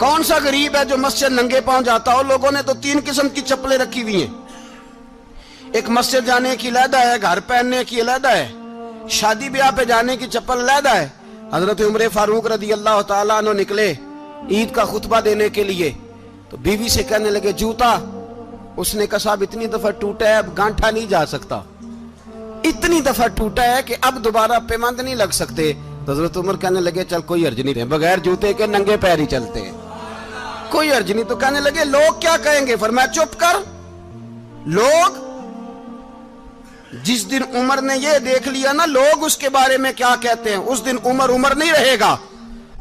کون سا غریب ہے جو مسجد ننگے پاؤں جاتا ہو؟ لوگوں نے تو 3 قسم کی چپلیں رکھی ہوئی ہیں. ایک مسجد جانے کی علیحدہ ہے، گھر پہننے کی علیحدہ ہے، شادی بیاہ پہ جانے کی چپل علیحدہ ہے. حضرت عمر فاروق رضی اللہ تعالیٰ عنہ نکلے عید کا خطبہ دینے کے لیے، تو بیوی سے کہنے لگے جوتا. اس نے کہا صاحب اتنی دفعہ ٹوٹا ہے، اب گانٹھا نہیں جا سکتا، اتنی دفعہ ٹوٹا ہے کہ اب دوبارہ پیمند نہیں لگ سکتے. تو حضرت عمر کہنے لگے چل کوئی حرج نہیں، بغیر جوتے کے ننگے پیر ہی چلتے ہیں، کوئی حرج نہیں. تو کہنے لگے لوگ کیا کہیں گے؟ فرمایا چپ کر. لوگ جس دن عمر نے یہ دیکھ لیا نا لوگ اس کے بارے میں کیا کہتے ہیں، اس دن عمر نہیں رہے گا.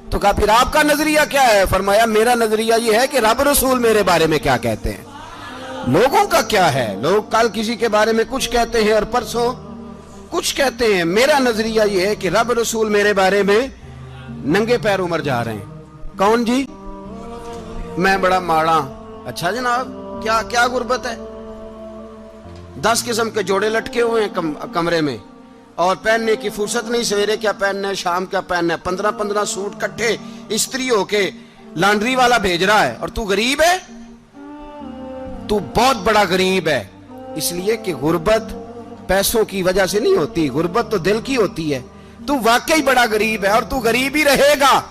تو کہا پھر آپ کا نظریہ کیا ہے؟ فرمایا میرا نظریہ یہ ہے کہ رب رسول میرے بارے میں کیا کہتے ہیں. لوگوں کا کیا ہے؟ لوگ کل کسی کے بارے میں کچھ کہتے ہیں اور پرسوں کچھ کہتے ہیں. میرا نظریہ یہ ہے کہ رب رسول میرے بارے میں ننگے پیر عمر جا رہے ہیں. کون جی؟ میں بڑا ماڑا. اچھا جناب، کیا غربت ہے؟ 10 قسم کے جوڑے لٹکے ہوئے ہیں کمرے میں، اور پہننے کی فرصت نہیں. سویرے کیا پہننا ہے، شام کیا پہننا ہے، 15 سوٹ کٹھے استری ہو کے لانڈری والا بھیج رہا ہے، اور تو غریب ہے. تو بہت بڑا غریب ہے. اس لیے کہ غربت پیسوں کی وجہ سے نہیں ہوتی، غربت تو دل کی ہوتی ہے. تو واقعی بڑا غریب ہے، اور تو غریب ہی رہے گا.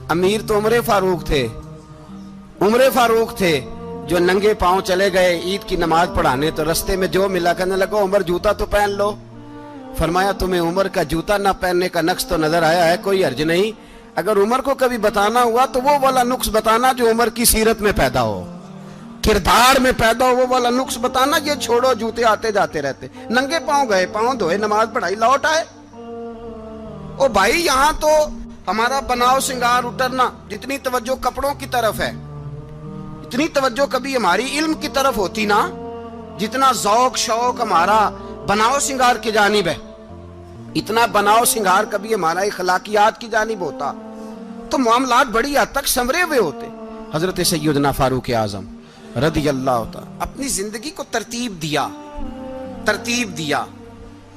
امیر تو عمر فاروق تھے جو ننگے پاؤں چلے گئے عید کی نماز پڑھانے. تو رستے میں جو ملا کہنے لگا عمر جوتا تو پہن لو. فرمایا تمہیں عمر کا جوتا نہ پہننے کا نقص تو نظر آیا ہے، کوئی حرج نہیں. اگر عمر کو کبھی بتانا ہوا تو وہ والا نقص بتانا جو عمر کی سیرت میں پیدا ہو، کردار میں پیدا ہو، وہ والا نقص بتانا. یہ چھوڑو جوتے آتے جاتے رہتے. ننگے پاؤں گئے، پاؤں دھوئے، نماز پڑھائی، لوٹ آئے. او بھائی یہاں تو ہمارا بناؤ سنگار اترنا، جتنی توجہ کپڑوں کی طرف ہے اتنی توجہ کبھی ہماری علم کی طرف ہوتی نا، جتنا ذوق شوق ہمارا بناؤ سنگار کی جانب ہے، اتنا بناؤ سنگار کبھی ہمارا اخلاقیات کی جانب ہوتا تو معاملات بڑی حد تک سنورے ہوئے ہوتے. حضرت سیدنا فاروق اعظم رضی اللہ تعالی اپنی زندگی کو ترتیب دیا.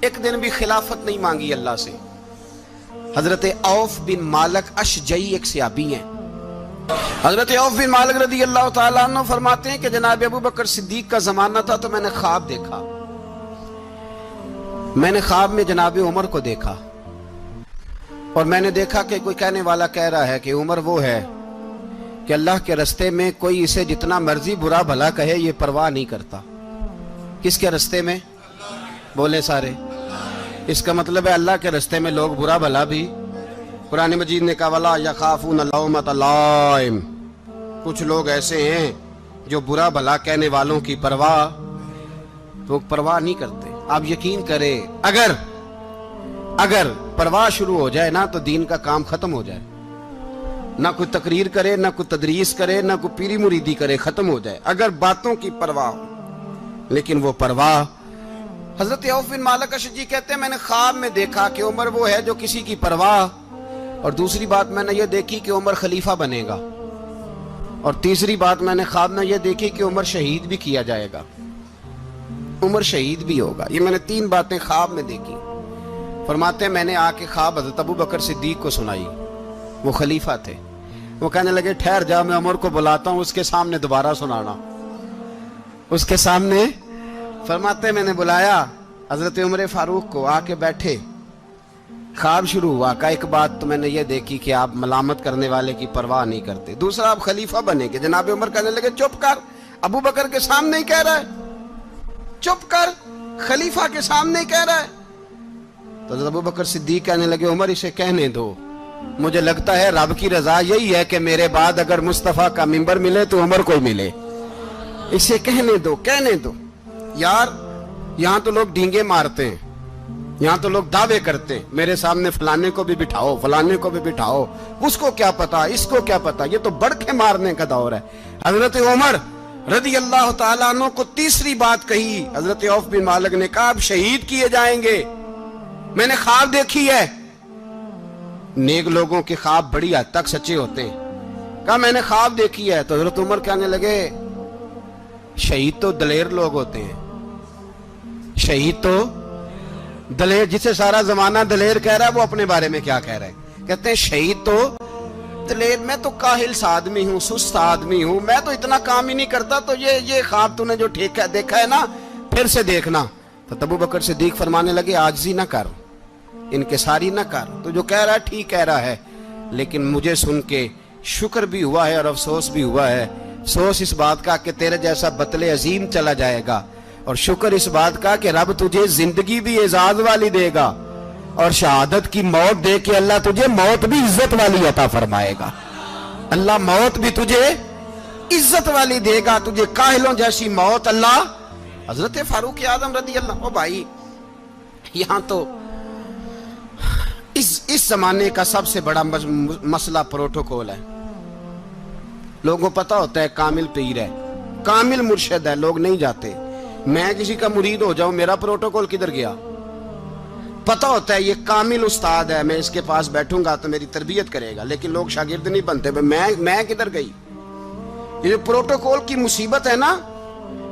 ایک دن بھی خلافت نہیں مانگی اللہ سے. حضرت عوف بن مالک اشجعی ایک صحابی ہیں. حضرت عوف بن مالک رضی اللہ تعالیٰ عنہ فرماتے ہیں کہ جناب ابو بکر صدیق کا زمانہ تھا تو میں نے خواب دیکھا. میں نے خواب میں جناب عمر کو دیکھا، اور میں نے دیکھا کہ کوئی کہنے والا کہہ رہا ہے کہ عمر وہ ہے کہ اللہ کے رستے میں کوئی اسے جتنا مرضی برا بھلا کہے یہ پرواہ نہیں کرتا. کس کے رستے میں؟ بولے سارے. اس کا مطلب ہے اللہ کے رستے میں لوگ برا بھلا بھی. قرآن مجید نے کہا وَلَا يَخَافُونَ لَوْمَةَ لَائِمٍ. کچھ لوگ ایسے ہیں جو برا بھلا کہنے والوں کی پرواہ نہیں کرتے. آپ یقین کریں اگر پرواہ شروع ہو جائے نا تو دین کا کام ختم ہو جائے. نہ کوئی تقریر کرے، نہ کوئی تدریس کرے، نہ کوئی پیری مریدی کرے، ختم ہو جائے اگر باتوں کی پرواہ ہو. لیکن وہ پرواہ، حضرت عوف بن مالک اشجعی کہتے ہیں میں نے خواب میں دیکھا کہ عمر وہ ہے جو کسی کی پرواہ، اور دوسری بات میں نے یہ دیکھی کہ عمر خلیفہ بنے گا، اور تیسری بات میں نے خواب میں یہ دیکھی کہ عمر شہید بھی کیا جائے گا، عمر شہید بھی ہوگا. یہ میں نے 3 باتیں خواب میں دیکھی. فرماتے ہیں میں نے آ کے خواب حضرت ابو بکر صدیق کو سنائی. وہ خلیفہ تھے. وہ کہنے لگے ٹھہر جا، میں عمر کو بلاتا ہوں، اس کے سامنے دوبارہ سنانا. اس کے سامنے فرماتے ہیں میں نے بلایا حضرت عمر فاروق کو، آ کے بیٹھے. خواب شروع ہوا. کا ایک بات تو میں نے یہ دیکھی کہ آپ ملامت کرنے والے کی پرواہ نہیں کرتے. دوسرا آپ خلیفہ بنے گے. جناب عمر کہنے لگے چپ کر، ابو بکر کے سامنے ہی کہہ رہا ہے، چپ کر، خلیفہ کے سامنے ہی کہہ رہا ہے. تو حضرت ابو بکر صدیق کہنے لگے عمر اسے کہنے دو، مجھے لگتا ہے رب کی رضا یہی ہے کہ میرے بعد اگر مصطفیٰ کا منبر ملے تو عمر کو ملے. اسے کہنے دو. یار یہاں تو لوگ ڈینگے مارتے ہیں، یہاں تو لوگ دعوے کرتے ہیں میرے سامنے فلانے کو بھی بٹھاؤ، فلانے کو بھی بٹھاؤ، اس کو کیا پتا، اس کو کیا پتا. یہ تو بڑھ کے مارنے کا دور ہے. حضرت عمر رضی اللہ تعالیٰ عنہ کو تیسری بات کہی. حضرت عوف بن مالک نے کہا آپ شہید کیے جائیں گے، میں نے خواب دیکھی ہے. نیک لوگوں کے خواب بڑی حد تک سچے ہوتے ہیں. کہا میں نے خواب دیکھی ہے. تو حضرت عمر کہنے لگے شہید تو دلیر لوگ ہوتے ہیں، شہید تو دلیر، جسے سارا زمانہ دلیر کہہ رہا ہے وہ اپنے بارے میں کیا کہہ رہا ہے. کہتے ہیں شہید تو تلے میں تو کاہل سا آدمی ہوں، سست آدمی ہوں، میں تو اتنا کام ہی نہیں کرتا، تو یہ خواب تو نے جو دیکھا ہے نا پھر سے دیکھنا۔ تو ابو بکر صدیق فرمانے لگے عاجزی نہ کر، انکساری نہ کر، تو جو کہہ رہا ہے ٹھیک کہہ رہا ہے، لیکن مجھے سن کے شکر بھی ہوا ہے اور افسوس بھی ہوا ہے۔ افسوس اس بات کا کہ تیرے جیسا بطل عظیم چلا جائے گا، اور شکر اس بات کا کہ رب تجھے زندگی بھی اعزاز والی دے گا، اور شہادت کی موت دے کے اللہ تجھے موت بھی عزت والی عطا فرمائے گا۔ اللہ موت بھی تجھے عزت والی دے گا، تجھے کاہلوں جیسی موت اللہ۔ حضرت فاروق اعظم رضی اللہ، او بھائی یہاں تو اس زمانے کا سب سے بڑا مسئلہ پروٹوکول ہے۔ لوگوں پتہ ہوتا ہے کامل پیر ہے، کامل مرشد ہے، لوگ نہیں جاتے۔ میں کسی کا مرید ہو جاؤں، میرا پروٹوکول کدھر گیا؟ پتہ ہوتا ہے یہ کامل استاد ہے، میں اس کے پاس بیٹھوں گا تو میری تربیت کرے گا، لیکن لوگ شاگرد نہیں بنتے۔ میں کدھر گئی؟ یہ پروٹوکول کی مصیبت ہے نا،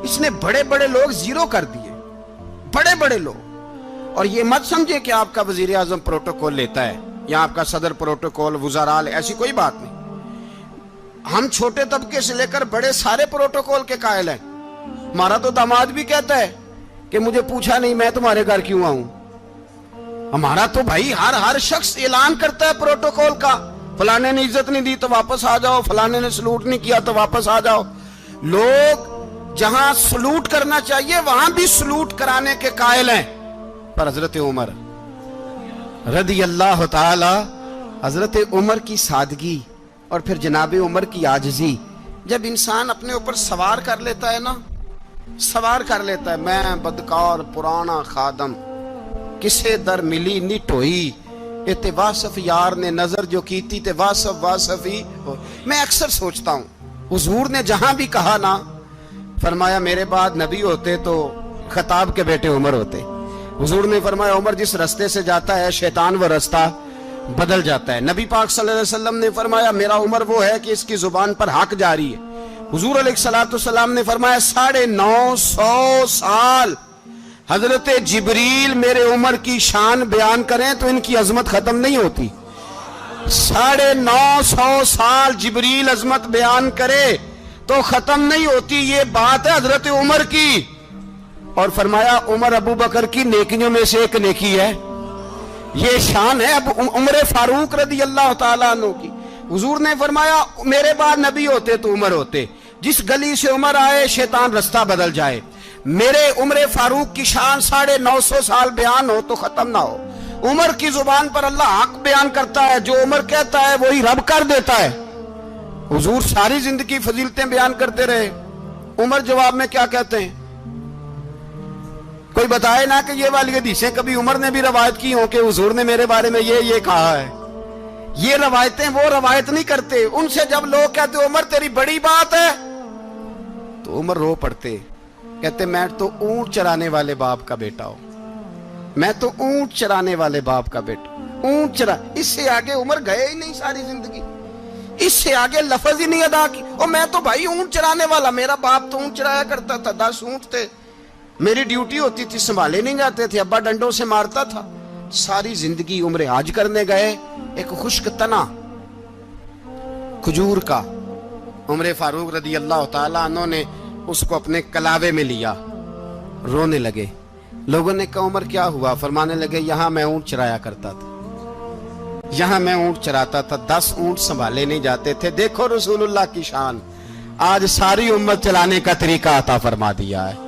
اس نے بڑے بڑے لوگ زیرو کر دیے، بڑے بڑے لوگ۔ اور یہ مت سمجھے کہ آپ کا وزیر اعظم پروٹوکول لیتا ہے یا آپ کا صدر پروٹوکول، وزراء، ایسی کوئی بات نہیں۔ ہم چھوٹے طبقے سے لے کر بڑے سارے پروٹوکول کے قائل ہیں۔ ہمارا تو داماد بھی کہتا ہے کہ مجھے پوچھا نہیں میں تمہارے گھر کیوں آؤں۔ ہمارا تو بھائی ہر شخص اعلان کرتا ہے پروٹوکول کا، فلانے نے عزت نہیں دی تو واپس آ جاؤ، فلانے نے سلوٹ نہیں کیا تو واپس آ جاؤ۔ لوگ جہاں سلوٹ کرنا چاہیے وہاں بھی سلوٹ کرانے کے قائل ہیں۔ پر حضرت عمر رضی اللہ تعالی، حضرت عمر کی سادگی اور پھر جناب عمر کی عاجزی، جب انسان اپنے اوپر سوار کر لیتا ہے نا، سوار کر لیتا ہے، میں بدکار پرانا خادم، کسے در ملی نٹ ہوئی، تے واصف یار نے نظر جو کی تھی تے واصف ہی ہو۔ میں اکثر سوچتا ہوں حضور نے جہاں بھی کہا نا، فرمایا میرے بعد نبی ہوتے تو خطاب کے بیٹے عمر ہوتے۔ حضور نے فرمایا عمر جس رستے سے جاتا ہے شیطان وہ رستہ بدل جاتا ہے۔ نبی پاک صلی اللہ علیہ وسلم نے فرمایا میرا عمر وہ ہے کہ اس کی زبان پر حق جاری ہے۔ حضور علیہ السلام نے فرمایا 950 سال حضرت جبریل میرے عمر کی شان بیان کریں تو ان کی عظمت ختم نہیں ہوتی۔ 950 سال جبریل عظمت بیان کرے تو ختم نہیں ہوتی۔ یہ بات ہے حضرت عمر کی، اور فرمایا عمر ابو بکر کی نیکیوں میں سے ایک نیکی ہے، یہ شان ہے اب عمر فاروق رضی اللہ تعالیٰ عنہ کی۔ حضور نے فرمایا میرے بعد نبی ہوتے تو عمر ہوتے، جس گلی سے عمر آئے شیطان رستہ بدل جائے۔ میرے عمر فاروق کی شان 950 سال بیان ہو تو ختم نہ ہو۔ عمر کی زبان پر اللہ حق بیان کرتا ہے، جو عمر کہتا ہے وہی رب کر دیتا ہے۔ حضور ساری زندگی فضیلتیں بیان کرتے رہے، عمر جواب میں کیا کہتے ہیں؟ کوئی بتائے نا کہ یہ والی حدیثیں کبھی عمر نے بھی روایت کی ہوں کہ حضور نے میرے بارے میں یہ کہا ہے۔ یہ روایتیں وہ روایت نہیں کرتے، ان سے جب لوگ کہتے عمر تیری بڑی بات ہے تو عمر رو پڑتے، کہتے میں تو اونٹ چرانے والے باپ کا بیٹا ہوں، میں تو اونٹ چرانے والے باپ کا بیٹا، اونٹ چرا۔ اس سے آگے عمر گئے ہی نہیں ساری زندگی، اس سے آگے لفظ ہی نہیں ادا کی۔ اور میں تو بھائی اونٹ چرانے والا، میرا باپ تو اونٹ چرایا کرتا تھا، 10 اونٹ تھے، میری ڈیوٹی ہوتی تھی، سنبھالے نہیں جاتے تھے، ابا ڈنڈوں سے مارتا تھا۔ ساری زندگی عمر حج کرنے گئے، ایک خشک تنا کھجور کا عمر فاروق رضی اللہ تعالیٰ عنہ نے اس کو اپنے کلاوے میں لیا، رونے لگے۔ لوگوں نے کہا عمر کیا ہوا؟ فرمانے لگے یہاں میں اونٹ چرایا کرتا تھا، یہاں میں اونٹ چراتا تھا، 10 اونٹ سنبھالے نہیں جاتے تھے۔ دیکھو رسول اللہ کی شان، آج ساری امت چلانے کا طریقہ عطا فرما دیا ہے،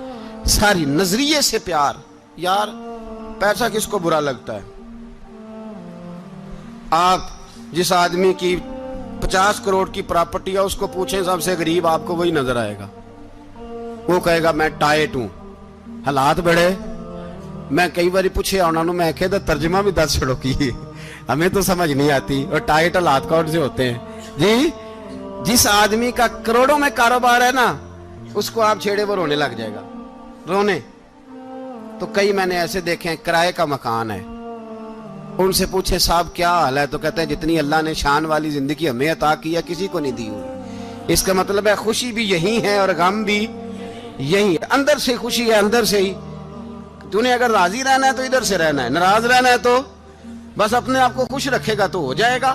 ساری نظریے سے پیار۔ یار پیسہ کس کو برا لگتا ہے؟ آپ جس آدمی کی 50 کروڑ کی پراپرٹی ہے اس کو پوچھیں سب سے غریب، آپ کو وہی نظر آئے گا، وہ کہے گا میں ٹائٹ ہوں۔ حالات بڑے، میں کئی باری پوچھے انہوں نے، میں کہتا ترجمہ بھی 10 چھڑوں کی، ہمیں تو سمجھ نہیں آتی، اور ٹائٹ حالات کون سے ہوتے ہیں جی؟ جس آدمی کا کروڑوں میں کاروبار ہے نا، اس کو آپ چھیڑے وہ رونے لگ جائے گا، رونے۔ تو کئی میں نے ایسے دیکھے ہیں کرائے کا مکان ہے، ان سے پوچھے صاحب کیا حال ہے، تو کہتے ہیں جتنی اللہ نے شان والی زندگی ہمیں عطا کی ہے کسی کو نہیں دی ہوئی۔ اس کا مطلب ہے خوشی بھی یہی ہے اور غم بھی یہی ہے، اندر سے خوشی ہے، اندر سے ہی۔ تو نے اگر راضی رہنا ہے تو ادھر سے رہنا ہے، ناراض رہنا ہے تو بس اپنے آپ کو خوش رکھے گا تو ہو جائے گا۔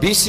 20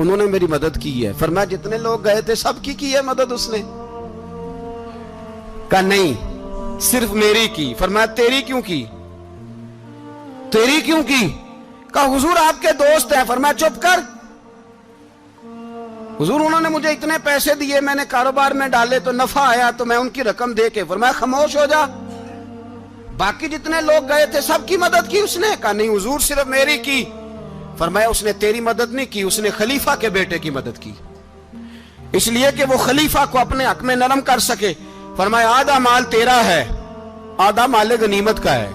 انہوں نے میری مدد کی ہے. فرمایا جتنے لوگ گئے تھے سب کی ہے مدد اس نے؟ کہا نہیں صرف میری کی. فرمایا تیری کیوں کی؟ تیری کیوں کی؟ کہا حضور آپ کے دوست ہیں. فرمایا چپ کر حضور انہوں نے مجھے اتنے پیسے دیے, میں نے کاروبار میں ڈالے تو نفع آیا تو میں ان کی رقم دے کے. فرمایا خاموش ہو جا, باقی جتنے لوگ گئے تھے سب کی مدد کی اس نے؟ کہا نہیں حضور صرف میری کی. فرمایا اس نے تیری مدد نہیں کی, اس نے خلیفہ کے بیٹے کی مدد کی, اس لیے کہ وہ خلیفہ کو اپنے حق میں نرم کر سکے. فرمایا آدھا مال تیرا ہے, آدھا مال غنیمت کا ہے,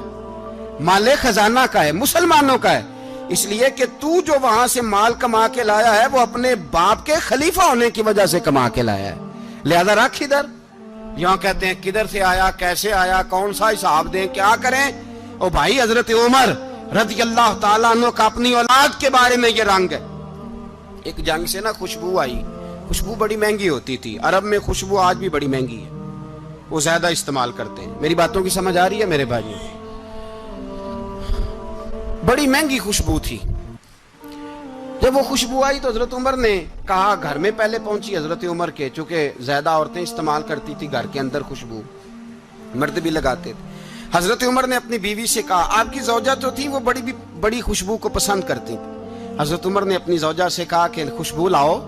مال خزانہ کا ہے, مسلمانوں کا ہے, اس لیے کہ تو جو وہاں سے مال کما کے لایا ہے وہ اپنے باپ کے خلیفہ ہونے کی وجہ سے کما کے لایا ہے, لہذا رکھ ادھر. یہاں کہتے ہیں کدھر سے آیا, کیسے آیا, کون سا حساب دیں, کیا کریں؟ او بھائی حضرت عمر رضی اللہ تعالیٰ عنہ کا اپنی اولاد کے بارے میں یہ رنگ ہے. ایک جنگ سے نا خوشبو آئی, خوشبو بڑی مہنگی ہوتی تھی, عرب میں خوشبو آج بھی بڑی مہنگی ہے, وہ زیادہ استعمال کرتے ہیں. میری باتوں کی سمجھ آ رہی ہے میرے بھائیوں؟ بڑی مہنگی خوشبو تھی. جب وہ خوشبو آئی تو حضرت عمر نے کہا, گھر میں پہلے پہنچی حضرت عمر کے, چونکہ زیادہ عورتیں استعمال کرتی تھی گھر کے اندر خوشبو, مرد بھی لگاتے تھے. حضرت عمر نے اپنی بیوی سے کہا, آپ کی زوجہ جو تھی وہ بڑی خوشبو کو پسند کرتی تھی. حضرت عمر نے اپنی زوجہ سے کہا کہ خوشبو لاؤ,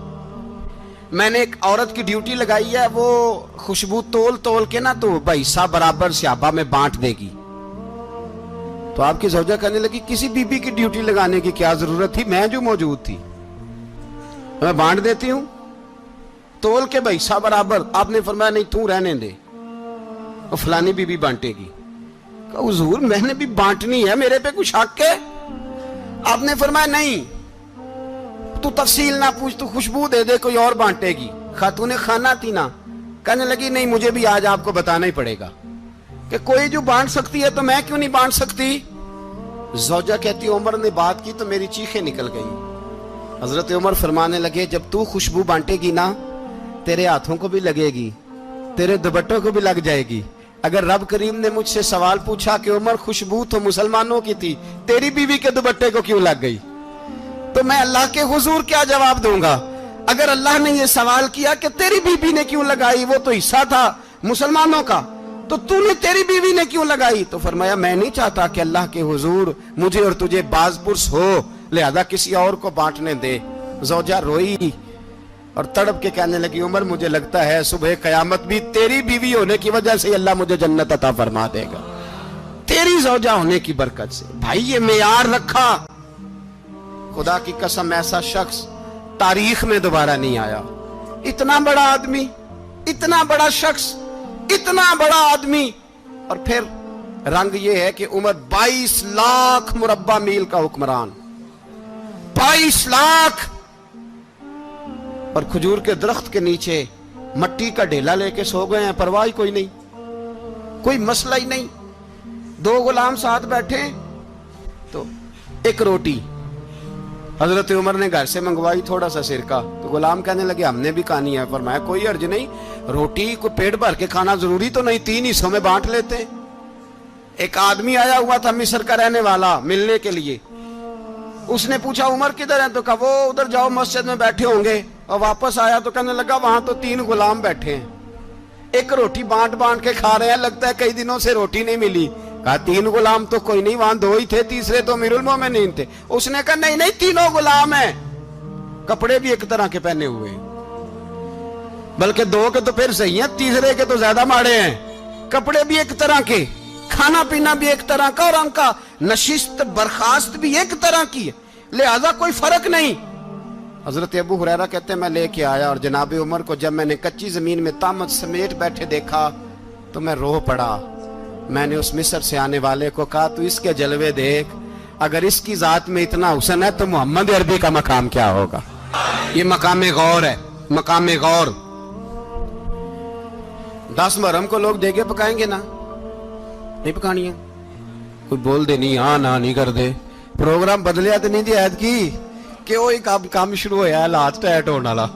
میں نے ایک عورت کی ڈیوٹی لگائی ہے, وہ خوشبو تول کے نا تو حصہ برابر صحابہ میں بانٹ دے گی. تو آپ کی زوجہ کہنے لگی کسی بی بی کی ڈیوٹی لگانے کی کیا ضرورت تھی, میں جو موجود تھی میں بانٹ دیتی ہوں تول کے حصہ برابر. آپ نے فرمایا نہیں تو رہنے دے, اور فلانی بی بی بانٹے گی. کہا حضور میں نے بھی بانٹنی ہے, میرے پہ کچھ حق ہے؟ آپ نے فرمایا نہیں تو تفصیل نہ پوچھ, تو خوشبو دے دے, کوئی اور بانٹے گی. خاتون خانہ تھی نا, کہنے لگی نہیں مجھے بھی آج آپ کو بتانا ہی پڑے گا کہ کوئی جو بانٹ سکتی ہے تو میں کیوں نہیں بانٹ سکتی. زوجہ کہتی عمر نے بات کی تو میری چیخیں نکل گئی. حضرت عمر فرمانے لگے جب تو خوشبو بانٹے گی نا تیرے ہاتھوں کو بھی لگے گی, تیرے دوپٹوں کو بھی لگ جائے گی. اگر رب کریم نے مجھ سے سوال پوچھا کہ عمر خوشبو تو مسلمانوں کی تھی, تیری بیوی کے دوپٹے کو کیوں لگ گئی, تو میں اللہ کے حضور کیا جواب دوں گا؟ اگر اللہ نے یہ سوال کیا کہ تیری بیوی نے کیوں لگائی, وہ تو حصہ تھا مسلمانوں کا, تو تو نے تیری بیوی نے کیوں لگائی؟ تو فرمایا میں نہیں چاہتا کہ اللہ کے حضور مجھے اور تجھے باز پرس ہو, لہذا کسی اور کو بانٹنے دے. زوجہ روئی اور تڑپ کے کہنے لگی عمر مجھے لگتا ہے صبح قیامت بھی تیری بیوی ہونے کی وجہ سے اللہ مجھے جنت عطا فرما دے گا, تیری زوجہ ہونے کی برکت سے. بھائی یہ معیار رکھا, خدا کی قسم ایسا شخص تاریخ میں دوبارہ نہیں آیا. اتنا بڑا آدمی, اتنا بڑا شخص, اتنا بڑا آدمی, اور پھر رنگ یہ ہے کہ عمر 22 لاکھ مربع میل کا حکمران, 22 لاکھ, اور کھجور کے درخت کے نیچے مٹی کا ڈھیلا لے کے سو گئے ہیں, پرواہ کوئی نہیں, کوئی مسئلہ ہی نہیں. 2 غلام ساتھ بیٹھے تو ایک روٹی حضرت عمر نے گھر سے منگوائی, تھوڑا سا سرکہ, تو غلام کہنے لگے ہم نے بھی کھانی ہے. فرمایا کوئی حرج نہیں, روٹی کو پیٹ بھر کے کھانا ضروری تو نہیں, 3 حصوں میں بانٹ لیتے ہیں. ایک آدمی آیا ہوا تھا مصر کا رہنے والا ملنے کے لیے, اس نے پوچھا عمر کدھر ہیں, تو کہا وہ ادھر جاؤ مسجد میں بیٹھے ہوں گے. اور واپس آیا تو کہنے لگا وہاں تو 3 غلام بیٹھے ہیں, ایک روٹی بانٹ کے کھا رہے ہیں, لگتا ہے کئی دنوں سے روٹی نہیں ملی. کہا 3 غلام تو کوئی نہیں, وہاں 2 ہی تھے, تیسرے تو امیر المومنین تھے. اس نے کہا نہیں 3 غلام ہیں, کپڑے بھی ایک طرح کے پہنے ہوئے, بلکہ 2 کے تو پھر صحیح ہیں, تیسرے کے تو زیادہ ماڑے ہیں. کپڑے بھی ایک طرح کے, کھانا پینا بھی ایک طرح کا, اور ان کا نشست برخاست بھی ایک طرح کی ہے, لہذا کوئی فرق نہیں. حضرت ابو ہریرہ کہتے ہیں میں لے کے آیا, اور جناب عمر کو جب میں نے کچی زمین میں تامت سمیٹ بیٹھے دیکھا تو میں رو پڑا. میں نے اس مصر سے آنے والے کو کہا تو اس کے جلوے دیکھ, اگر اس کی ذات میں اتنا حسن ہے تو محمد عربی کا مقام کیا ہوگا. یہ مقام غور ہے, مقام غور. 10 محرم کو لوگ دیگے پکائیں گے نا, نہیں پکانی ہے, کوئی بول دے نہیں, ہاں نہ نہیں کر دے, پروگرام بدلیا تو نہیں دی عید کی کہ وہ کام شروع ہویا ہے لات ٹائٹ ہونے والا.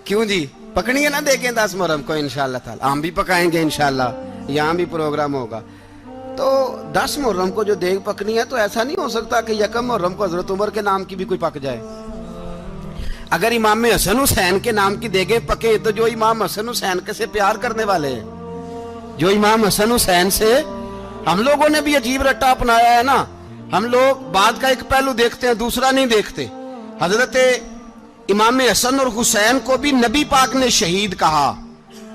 کیوں جی پکنی ہے نا دیکھیں 10 محرم کو انشاءاللہ تعالی, ہم بھی پکائیں گے انشاءاللہ, یہاں بھی پروگرام ہوگا. تو 10 محرم کو جو دیگ پکنی ہے تو ایسا نہیں ہو سکتا کہ 1 محرم کو حضرت عمر کے نام کی بھی کوئی پک جائے. اگر امام حسن حسین کے نام کی دیگیں پکے تو جو امام حسن حسین کے سے پیار کرنے والے ہیں، جو امام حسن حسین سے، ہم لوگوں نے بھی عجیب رٹا اپنایا ہے نا، ہم لوگ بات کا ایک پہلو دیکھتے ہیں دوسرا نہیں دیکھتے۔ حضرت امام حسن اور حسین کو بھی نبی پاک نے شہید کہا،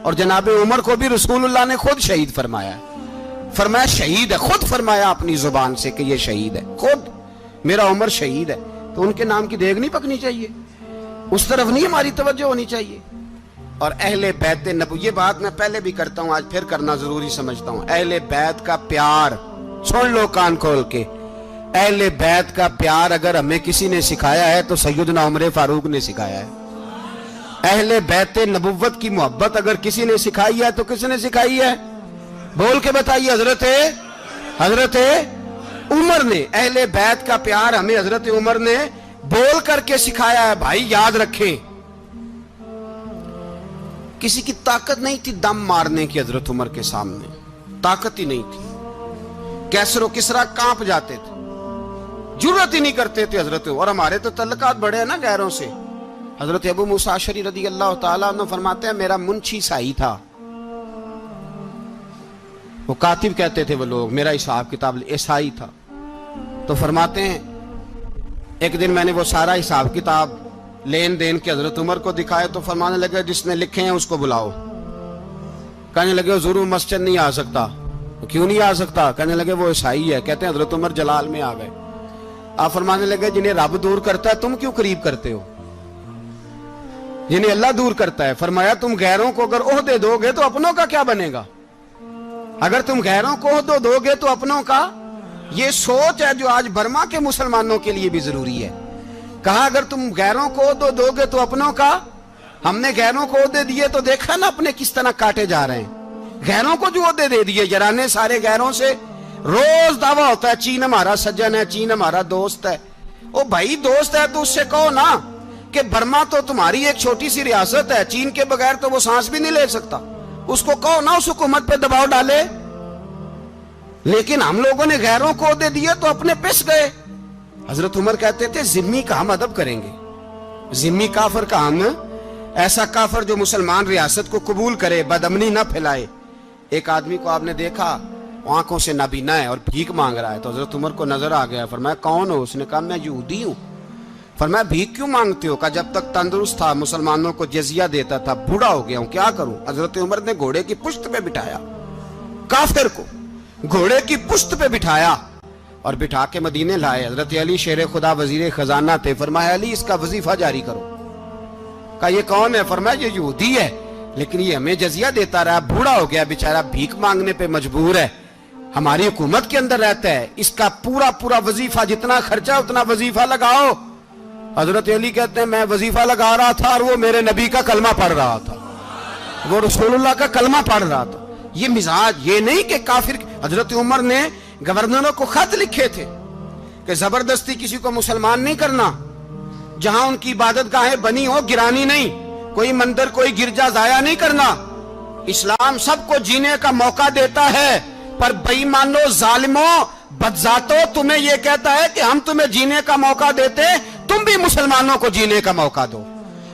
اور جناب عمر کو بھی رسول اللہ نے خود شہید فرمایا، فرمایا شہید ہے، خود فرمایا اپنی زبان سے کہ یہ شہید ہے، خود میرا عمر شہید ہے۔ تو ان کے نام کی دیگ نہیں پکنی چاہیے، اس طرف نہیں ہماری توجہ ہونی چاہیے۔ اور اہل بیت نبوت، یہ بات میں پہلے بھی کرتا ہوں، آج پھر کرنا ضروری سمجھتا ہوں، اہل بیت کا پیار، سن لو کان کھول کے، اہل بیت کا پیار اگر ہمیں کسی نے سکھایا ہے تو سیدنا عمر فاروق نے سکھایا ہے۔ اہل بیت نبوت کی محبت اگر کسی نے سکھائی ہے تو کس نے سکھائی ہے؟ بول کے بتائیے، حضرت عمر نے۔ اہل بیت کا پیار ہمیں حضرت عمر نے بول کر کے سکھایا ہے۔ بھائی یاد رکھیں، کسی کی طاقت نہیں تھی دم مارنے کی حضرت عمر کے سامنے، طاقت ہی نہیں تھی، کیسر و کسرا کانپ جاتے تھے، جرأت ہی نہیں کرتے تھے حضرت۔ اور ہمارے تو تعلقات بڑے ہیں نا غیروں سے۔ حضرت ابو موسیٰ اشعری رضی اللہ تعالیٰ عنہ فرماتے ہیں میرا منشی سائی تھا، وہ کاتب کہتے تھے وہ لوگ، میرا حساب کتاب عیسائی تھا۔ تو فرماتے ہیں ایک دن میں نے وہ سارا حساب کتاب لین دین کے حضرت عمر کو دکھائے تو فرمانے لگے جس نے لکھے ہیں اس کو بلاؤ۔ کہنے لگے حضور مسجد نہیں آ سکتا۔ کیوں نہیں آ سکتا؟ کہنے لگے وہ عیسائی ہے۔ کہتے ہیں حضرت عمر جلال میں آ گئے۔ آپ فرمانے لگے جنہیں رب دور کرتا ہے تم کیوں قریب کرتے ہو؟ جنہیں اللہ دور کرتا ہے۔ فرمایا تم غیروں کو اگر عہدے دو گے تو اپنوں کا کیا بنے گا؟ اگر تم غیروں کو عہدے دو گے تو اپنوں کا۔ یہ سوچ ہے جو آج برما کے مسلمانوں کے لیے بھی ضروری ہے۔ کہا اگر تم غیروں کو عہدے دو گے تو اپنوں کا۔ ہم نے غیروں کو عہدے دیے تو دیکھا نا اپنے کس طرح کاٹے جا رہے ہیں۔ غیروں کو جو عہدے دے دیے یارانے سارے غیروں سے، روز دعویٰ ہوتا ہے چین ہمارا سجن ہے، چین ہمارا دوست ہے۔ او بھائی دوست ہے تو اس سے کہو نا کہ برما تو تمہاری ایک چھوٹی سی ریاست ہے، چین کے بغیر تو وہ سانس بھی نہیں لے سکتا، اس کو کہو نا اس حکومت پہ دباؤ ڈالے۔ لیکن ہم لوگوں نے غیروں کو عہدے دیے تو اپنے پس گئے۔ حضرت عمر کہتے تھے ذمی کا ہم ادب کریں گے، ذمی کافر کا ہم، ایسا کافر جو مسلمان ریاست کو قبول کرے، بدامنی نہ پھیلائے۔ ایک آدمی کو آپ نے دیکھا آنکھوں سے نابینا ہے اور بھیک مانگ رہا ہے، تو حضرت عمر کو نظر آ گیا، فرمایا کون ہو؟ اس نے کہا میں یہودی ہوں۔ فرمایا بھیک کیوں مانگتے ہو؟ کہا جب تک تندرست تھا مسلمانوں کو جزیہ دیتا تھا، بوڑھا ہو گیا ہوں کیا کروں؟ حضرت عمر نے گھوڑے کی پشت پہ بٹھایا، کافر کو گھوڑے کی پشت پہ بٹھایا اور بٹھا کے مدینے لائے۔ حضرت علی شیر خدا وزیر خزانہ تھے، فرمایا علی اس کا وظیفہ جاری کرو۔ کہا یہ کون ہے؟ فرمایا یہ یہودی ہے لیکن یہ ہمیں جزیہ دیتا رہا، بوڑھا ہو گیا بیچارہ، بھیک مانگنے پہ مجبور ہے، ہماری حکومت کے اندر رہتا ہے، اس کا پورا وظیفہ جتنا خرچہ اتنا وظیفہ لگاؤ۔ حضرت علی کہتے ہیں میں وظیفہ لگا رہا تھا اور وہ میرے نبی کا کلمہ پڑھ رہا تھا، وہ رسول اللہ کا کلمہ پڑھ رہا تھا۔ یہ مزاج، یہ نہیں کہ کافر۔ حضرت عمر نے گورنروں کو خط لکھے تھے کہ زبردستی کسی کو مسلمان نہیں کرنا، جہاں ان کی عبادت گاہیں بنی ہو گرانی نہیں، کوئی مندر کوئی گرجا ضائع نہیں کرنا۔ اسلام سب کو جینے کا موقع دیتا ہے، پر بے ایمانو ظالموں بدذاتوں تمہیں یہ کہتا ہے کہ ہم تمہیں جینے کا موقع دیتے، تم بھی مسلمانوں کو جینے کا موقع دو۔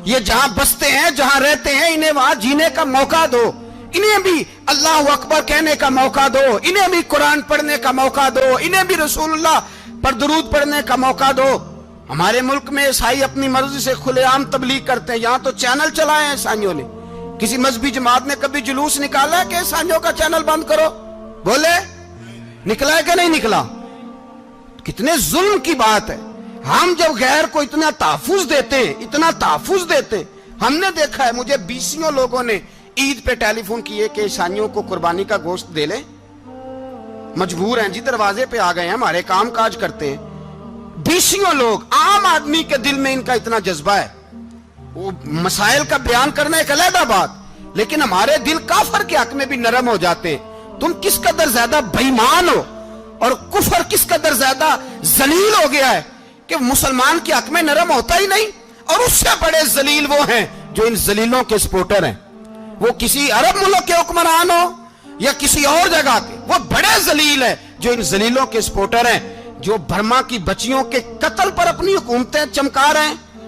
یہ جہاں بستے ہیں جہاں رہتے ہیں انہیں وہاں جینے کا موقع دو، انہیں بھی اللہ اکبر کہنے کا موقع دو، انہیں بھی قرآن پڑھنے کا موقع دو، انہیں بھی رسول اللہ پر درود پڑھنے کا موقع دو۔ ہمارے ملک میں عیسائی اپنی مرضی سے کھلے عام تبلیغ کرتے ہیں، یہاں تو چینل چلائے ہیں عیسائیوں نے۔ کسی مذہبی جماعت نے کبھی جلوس نکالا ہے کہ عیسائیوں کا چینل بند کرو؟ بولے نکلا ہے کہ نہیں نکلا؟ کتنے ظلم کی بات ہے۔ ہم جب غیر کو اتنا تحفظ دیتے ہیں، ہم نے دیکھا ہے، مجھے بیسیوں لوگوں نے عید پہ ٹیلی فون کیے کہ عیسائیوں کو قربانی کا گوشت دے لیں، مجبور ہیں جی، دروازے پہ آ گئے ہیں، ہمارے کام کاج کرتے ہیں۔ بیسیوں لوگ، عام آدمی کے دل میں ان کا اتنا جذبہ ہے، وہ مسائل کا بیان کرنا ایک علیحدہ بات، لیکن ہمارے دل کافر کے حق میں بھی نرم ہو جاتے ہیں۔ تم کس قدر زیادہ بے ایمان ہو اور کفر کس قدر زیادہ ذلیل ہو گیا ہے کہ مسلمان کے حق میں نرم ہوتا ہی نہیں۔ اور اس سے بڑے ذلیل وہ ہیں جو ان ذلیلوں کے سپورٹر ہیں، وہ کسی عرب ملک کے حکمران ہو یا کسی اور جگہ کے، وہ بڑے ذلیل ہیں جو ان ذلیلوں کے سپورٹر ہیں، جو برما کی بچیوں کے قتل پر اپنی حکومتیں چمکا رہے ہیں،